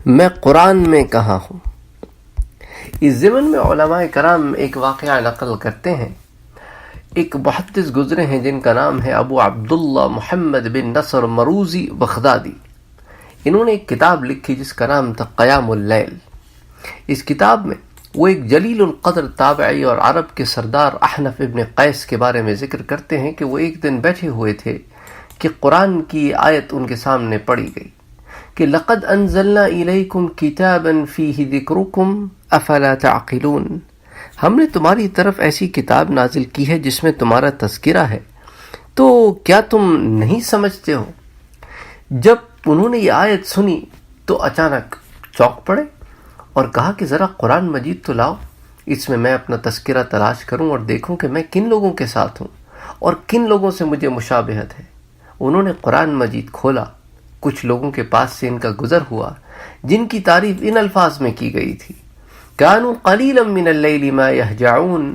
میں قرآن میں کہاں ہوں؟ اس ضمن میں علماء کرام ایک واقعہ نقل کرتے ہیں. ایک محدث گزرے ہیں جن کا نام ہے ابو عبداللہ محمد بن نصر مروزی بغدادی. انہوں نے ایک کتاب لکھی جس کا نام تھا قیام اللیل. اس کتاب میں وہ ایک جلیل القدر تابعی اور عرب کے سردار احنف ابن قیس کے بارے میں ذکر کرتے ہیں کہ وہ ایک دن بیٹھے ہوئے تھے کہ قرآن کی آیت ان کے سامنے پڑھی گئی کہ لقد انزلنا الیکم کتابا فیہ ذکرکم افلا تعقلون. ہم نے تمہاری طرف ایسی کتاب نازل کی ہے جس میں تمہارا تذکرہ ہے، تو کیا تم نہیں سمجھتے ہو؟ جب انہوں نے یہ آیت سنی تو اچانک چونک پڑے اور کہا کہ ذرا قرآن مجید تو لاؤ، اس میں میں اپنا تذکرہ تلاش کروں اور دیکھوں کہ میں کن لوگوں کے ساتھ ہوں اور کن لوگوں سے مجھے مشابہت ہے. انہوں نے قرآن مجید کھولا. کچھ لوگوں کے پاس سے ان کا گزر ہوا جن کی تعریف ان الفاظ میں کی گئی تھی: كانوا قليلا من الليل ما يهجعون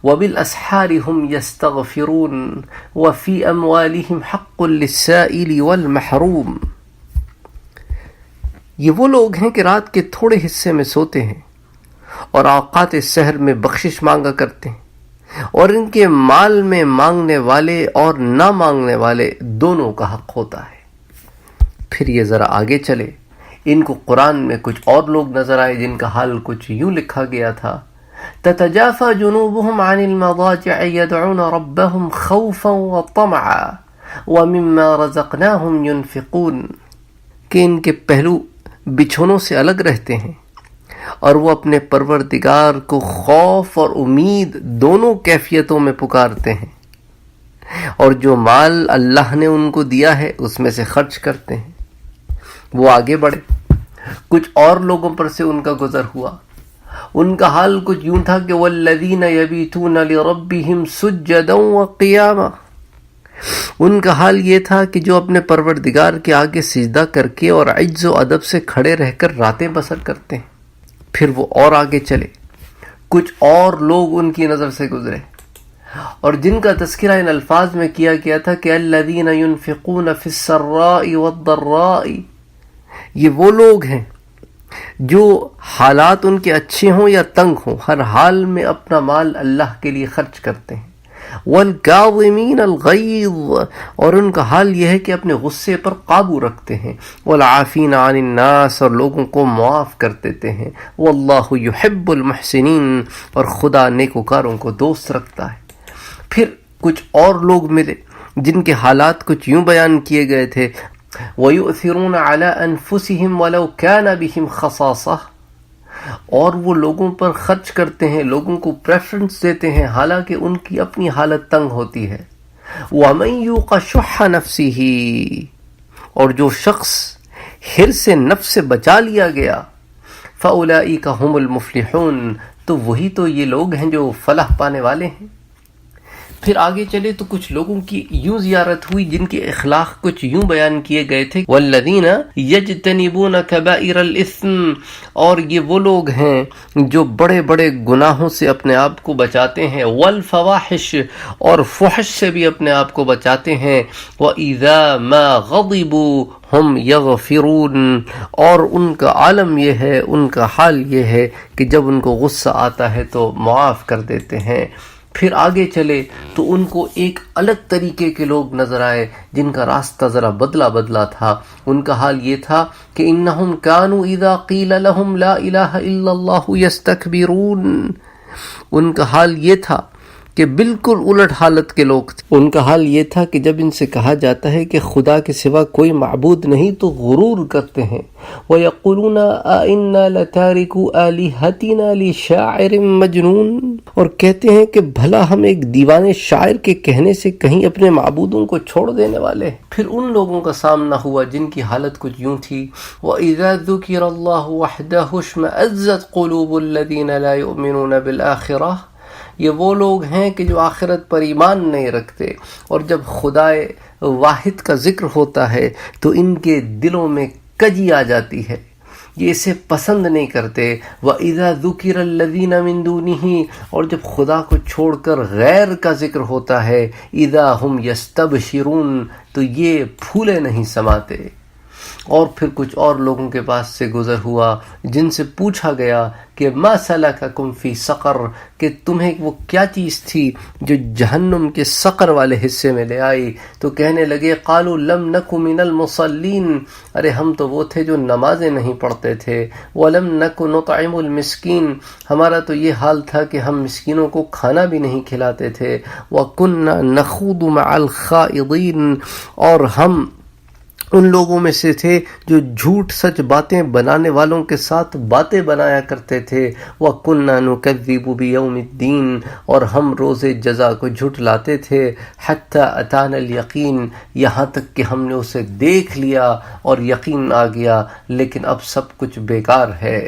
وبالاسحار هم يستغفرون وفي اموالهم حق للسائل والمحروم. یہ وہ لوگ ہیں کہ رات کے تھوڑے حصے میں سوتے ہیں اور اوقات سحر میں بخشش مانگا کرتے ہیں، اور ان کے مال میں مانگنے والے اور نہ مانگنے والے دونوں کا حق ہوتا ہے. پھر یہ ذرا آگے چلے. ان کو قرآن میں کچھ اور لوگ نظر آئے جن کا حال کچھ یوں لکھا گیا تھا: تتجافى جنوبهم عن المضاجع يدعون ربهم خوفا وطمعا ومما رزقناهم ينفقون. کہ ان کے پہلو بچھونوں سے الگ رہتے ہیں اور وہ اپنے پروردگار کو خوف اور امید دونوں کیفیتوں میں پکارتے ہیں، اور جو مال اللہ نے ان کو دیا ہے اس میں سے خرچ کرتے ہیں. وہ آگے بڑھے. کچھ اور لوگوں پر سے ان کا گزر ہوا. ان کا حال کچھ یوں تھا کہ والذین یبیتون لربہم سجدا وقیاما. ان کا حال یہ تھا کہ جو اپنے پروردگار کے آگے سجدہ کر کے اور عجز و ادب سے کھڑے رہ کر راتیں بسر کرتے ہیں. پھر وہ اور آگے چلے. کچھ اور لوگ ان کی نظر سے گزرے اور جن کا تذکرہ ان الفاظ میں کیا گیا تھا کہ الذین ينفقون فی السراء والضراء. یہ وہ لوگ ہیں جو حالات ان کے اچھے ہوں یا تنگ ہوں، ہر حال میں اپنا مال اللہ کے لیے خرچ کرتے ہیں. والکاظمین الغیظ. اور ان کا حال یہ ہے کہ اپنے غصے پر قابو رکھتے ہیں. والعافین عن الناس. اور لوگوں کو معاف کر دیتے ہیں. واللہ یحب المحسنین. اور خدا نیکوکاروں کو دوست رکھتا ہے. پھر کچھ اور لوگ ملے جن کے حالات کچھ یوں بیان کیے گئے تھے: وَيُؤْثِرُونَ عَلَىٰ أَنفُسِهِمْ وَلَوْ كَانَ بِهِمْ خَصَاصَةٌ. اور وہ لوگوں پر خرچ کرتے ہیں، لوگوں کو پریفرنس دیتے ہیں حالانکہ ان کی اپنی حالت تنگ ہوتی ہے. وَمَن يُوقَ شُحَّ نَفْسِهِ. اور جو شخص حرص نفس سے بچا لیا گیا، فَأُولَٰئِكَ هُمُ الْمُفْلِحُونَ. تو وہی تو یہ لوگ ہیں جو فلاح پانے والے ہیں. پھر آگے چلے تو کچھ لوگوں کی یوں زیارت ہوئی جن کے اخلاق کچھ یوں بیان کیے گئے تھے: والذین یجتنبون کبائر الاثم. اور یہ وہ لوگ ہیں جو بڑے بڑے گناہوں سے اپنے آپ کو بچاتے ہیں. والفواحش. اور فحش سے بھی اپنے آپ کو بچاتے ہیں. وَإِذَا مَا غَضِبُوا هُمْ يَغْفِرُونَ. اور ان کا عالم یہ ہے، ان کا حال یہ ہے کہ جب ان کو غصہ آتا ہے تو معاف کر دیتے ہیں. پھر آگے چلے تو ان کو ایک الگ طریقے کے لوگ نظر آئے جن کا راستہ ذرا بدلا بدلا تھا. ان کا حال یہ تھا کہ انہم کانوا اذا قیل لهم لا الہ الا اللہ یستکبرون. ان کا حال یہ تھا کہ بالکل الٹ حالت کے لوگ تھے. ان کا حال یہ تھا کہ جب ان سے کہا جاتا ہے کہ خدا کے سوا کوئی معبود نہیں تو غرور کرتے ہیں. وَيَقُولُونَ أَإِنَّا لَتَارِكُوا آلِهَتِنَا لِشَاعِرٍ مَجْنُونٍ. اور کہتے ہیں کہ بھلا ہم ایک دیوانے شاعر کے کہنے سے کہیں اپنے معبودوں کو چھوڑ دینے والے ہیں. پھر ان لوگوں کا سامنا ہوا جن کی حالت کچھ یوں تھی: وَإِذَا ذُكِرَ اللَّهُ وَحْدَهُ اشْمَأَزَّتْ قُلُوبُ الَّذِينَ لَا يُؤْمِنُونَ بِالْآخِرَةِ. یہ وہ لوگ ہیں کہ جو آخرت پر ایمان نہیں رکھتے، اور جب خدائے واحد کا ذکر ہوتا ہے تو ان کے دلوں میں کجی آ جاتی ہے، یہ اسے پسند نہیں کرتے. وَإِذَا ذُكِرَ الَّذِينَ مِن دُونِهِ. اور جب خدا کو چھوڑ کر غیر کا ذکر ہوتا ہے، اِذَا هُمْ يَسْتَبْشِرُونَ. تو یہ پھولے نہیں سماتے. اور پھر کچھ اور لوگوں کے پاس سے گزر ہوا جن سے پوچھا گیا کہ ما سلککم فی سقر، کہ تمہیں وہ کیا چیز تھی جو جہنم کے سقر والے حصے میں لے آئی؟ تو کہنے لگے قالوا لم نک من المصلین، ارے ہم تو وہ تھے جو نمازیں نہیں پڑھتے تھے، ولم نک نطعم المسکین، ہمارا تو یہ حال تھا کہ ہم مسکینوں کو کھانا بھی نہیں کھلاتے تھے، وکنا نخوض مع الخائضین، اور ہم ان لوگوں میں سے تھے جو جھوٹ سچ باتیں بنانے والوں کے ساتھ باتیں بنایا کرتے تھے، وَكُنَّا نُكَذِّبُ بِيَوْمِ الدِّينِ، اور ہم روز جزا کو جھٹلاتے تھے، حَتَّى أَتَانَا الْيَقِينَ، یہاں تک کہ ہم نے اسے دیکھ لیا اور یقین آ گیا، لیکن اب سب کچھ بیکار ہے۔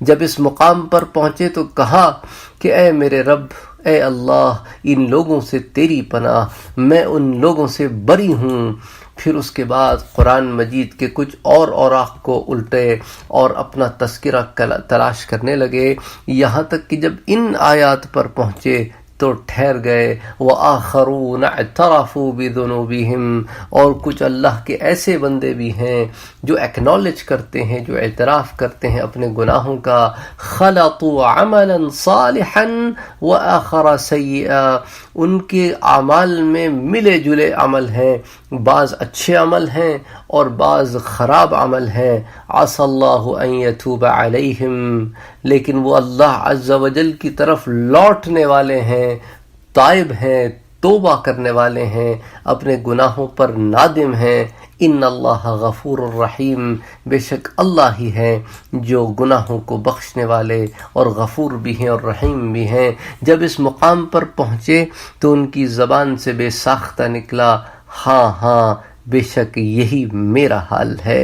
جب اس مقام پر پہنچے تو کہا کہ اے میرے رب، اے اللہ، ان لوگوں سے تیری پناہ، میں ان لوگوں سے بری ہوں۔ پھر اس کے بعد قرآن مجید کے کچھ اور اوراق کو الٹے اور اپنا تذکرہ تلاش کرنے لگے، یہاں تک کہ جب ان آیات پر پہنچے تو ٹھہر گئے۔ وَآخَرُونَ اعْتَرَفُوا بِذُنُوبِهِمْ، اور کچھ اللہ کے ایسے بندے بھی ہیں جو ایکنالج کرتے ہیں، جو اعتراف کرتے ہیں اپنے گناہوں کا، خَلَطُوا عَمَلًا صَالِحًا وَآخَرَ سَيِّئًا، ان کے اعمال میں ملے جلے عمل ہیں، بعض اچھے عمل ہیں اور بعض خراب عمل ہیں، عَسَى اللَّهُ أَن يَتُوبَ عَلَيْهِمْ، لیکن وہ اللہ عز و جل کی طرف لوٹنے والے ہیں، تائب ہیں، توبہ کرنے والے ہیں، اپنے گناہوں پر نادم ہیں۔ ان اللہ غفور الرحیم، بے شک اللہ ہی ہے جو گناہوں کو بخشنے والے اور غفور بھی ہیں اور رحیم بھی ہیں۔ جب اس مقام پر پہنچے تو ان کی زبان سے بے ساختہ نکلا، ہاں ہاں بے شک یہی میرا حال ہے۔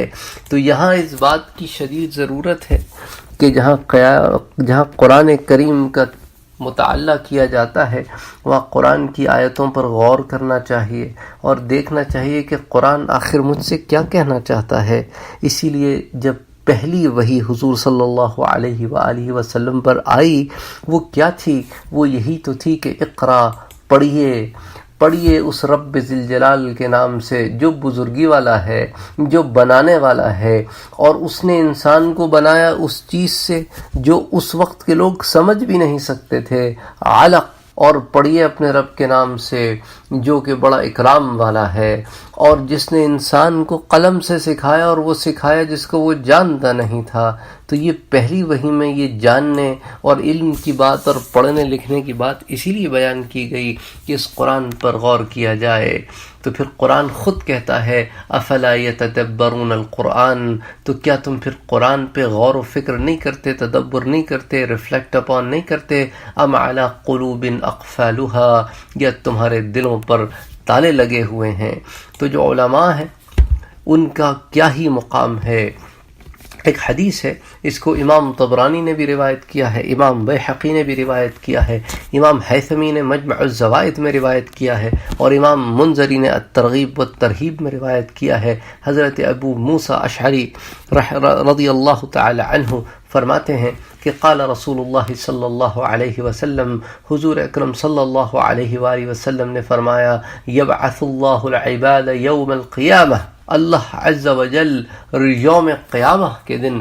تو یہاں اس بات کی شدید ضرورت ہے کہ جہاں قرآن کریم کا مطالعہ کیا جاتا ہے وہاں قرآن کی آیتوں پر غور کرنا چاہیے اور دیکھنا چاہیے کہ قرآن آخر مجھ سے کیا کہنا چاہتا ہے۔ اسی لیے جب پہلی وحی حضور صلی اللہ علیہ وآلہ وسلم پر آئی وہ کیا تھی؟ وہ یہی تو تھی کہ اقرا، پڑھیے اس رب ذوالجلال کے نام سے جو بزرگی والا ہے، جو بنانے والا ہے، اور اس نے انسان کو بنایا اس چیز سے جو اس وقت کے لوگ سمجھ بھی نہیں سکتے تھے، علق، اور پڑھیے اپنے رب کے نام سے جو کہ بڑا اکرام والا ہے، اور جس نے انسان کو قلم سے سکھایا اور وہ سکھایا جس کو وہ جانتا نہیں تھا۔ تو یہ پہلی وحی میں یہ جاننے اور علم کی بات اور پڑھنے لکھنے کی بات اسی لیے بیان کی گئی کہ اس قرآن پر غور کیا جائے۔ تو پھر قرآن خود کہتا ہے افلا یتدبرون القرآن، تو کیا تم پھر قرآن پہ غور و فکر نہیں کرتے، تدبر نہیں کرتے، ریفلیکٹ اپون نہیں کرتے؟ ام علی قلوب اقفالها، یا تمہارے دلوں پر تالے لگے ہوئے ہیں؟ تو جو علماء ہیں ان کا کیا ہی مقام ہے۔ ایک حدیث ہے، اس کو امام طبرانی نے بھی روایت کیا ہے، امام بیہقی نے بھی روایت کیا ہے، امام حیثمی نے مجمع الزوائد میں روایت کیا ہے، اور امام منذری نے الترغیب والترہیب میں روایت کیا ہے۔ حضرت ابو موسیٰ اشعری رضی اللہ تعالی عنہ فرماتے ہیں کہ قال رسول اللہ صلی اللہ علیہ وسلم، حضور اکرم صلی اللہ علیہ وآلہ وسلم نے فرمایا، یبعث اللہ العباد یوم القیامہ، اللہ عز و جل یوم قیامہ کے دن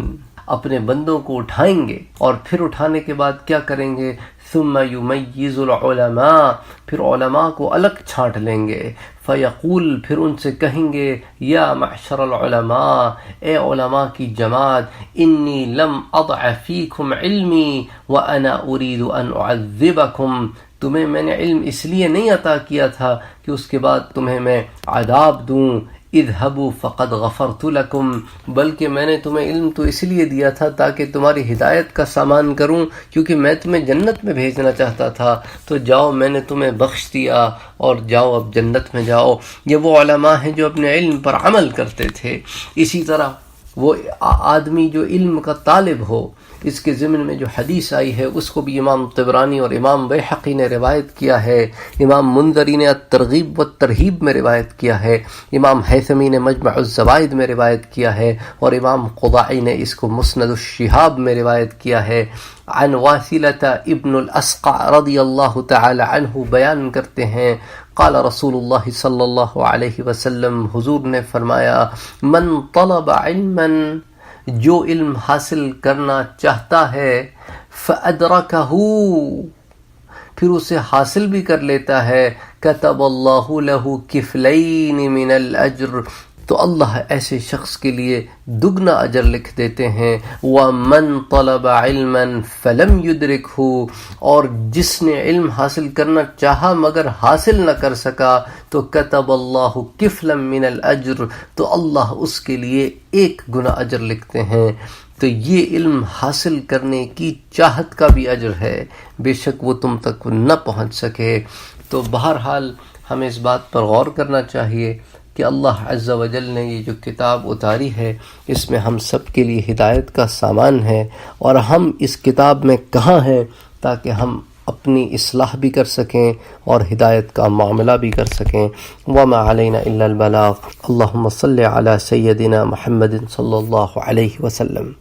اپنے بندوں کو اٹھائیں گے، اور پھر اٹھانے کے بعد کیا کریں گے؟ ثم یمیز العلماء، پھر علماء کو الگ چھانٹ لیں گے، فیقول، پھر ان سے کہیں گے، یا معشر العلماء، اے علماء کی جماعت، انی لم اضع فیکم علمی وانا ارید ان اعذبکم، تمہیں میں نے علم اس لیے نہیں عطا کیا تھا کہ اس کے بعد تمہیں میں عذاب دوں، اذهبوا فقد غفرت لکم، بلکہ میں نے تمہیں علم تو اس لیے دیا تھا تاکہ تمہاری ہدایت کا سامان کروں، کیونکہ میں تمہیں جنت میں بھیجنا چاہتا تھا، تو جاؤ میں نے تمہیں بخش دیا اور جاؤ اب جنت میں جاؤ۔ یہ وہ علماء ہیں جو اپنے علم پر عمل کرتے تھے۔ اسی طرح وہ آدمی جو علم کا طالب ہو، اس کے ضمن میں جو حدیث آئی ہے اس کو بھی امام طبرانی اور امام بیہقی نے روایت کیا ہے، امام منذری نے الترغیب والترہیب میں روایت کیا ہے، امام حیثمی نے مجمع الزوائد میں روایت کیا ہے، اور امام قضاعی نے اس کو مسند الشہاب میں روایت کیا ہے۔ عن واثلة ابن الاسقع رضی اللہ تعالی عنہ بیان کرتے ہیں، قال رسول اللہ صلی اللہ علیہ وسلم، حضور نے فرمایا، من طلب علما، جو علم حاصل کرنا چاہتا ہے، فأدرکہ، پھر اسے حاصل بھی کر لیتا ہے، کتب اللہ لہ کفلین من الاجر، تو اللہ ایسے شخص کے لیے دگنا اجر لکھ دیتے ہیں۔ وَمَن طَلَبَ عِلْمًا فَلَمْ يُدْرِكْهُ، اور جس نے علم حاصل کرنا چاہا مگر حاصل نہ کر سکا، تو کتب اللہ کفلا من الاجر، تو اللہ اس کے لیے ایک گنا اجر لکھتے ہیں۔ تو یہ علم حاصل کرنے کی چاہت کا بھی اجر ہے، بے شک وہ تم تک نہ پہنچ سکے۔ تو بہرحال ہمیں اس بات پر غور کرنا چاہیے کہ اللہ عز و جل نے یہ جو کتاب اتاری ہے، اس میں ہم سب کے لیے ہدایت کا سامان ہے، اور ہم اس کتاب میں کہاں ہیں تاکہ ہم اپنی اصلاح بھی کر سکیں اور ہدایت کا معاملہ بھی کر سکیں۔ وما علینا الا البلاغ۔ اللہم صلی علی سیدنا محمد صلی اللہ علیہ وسلم۔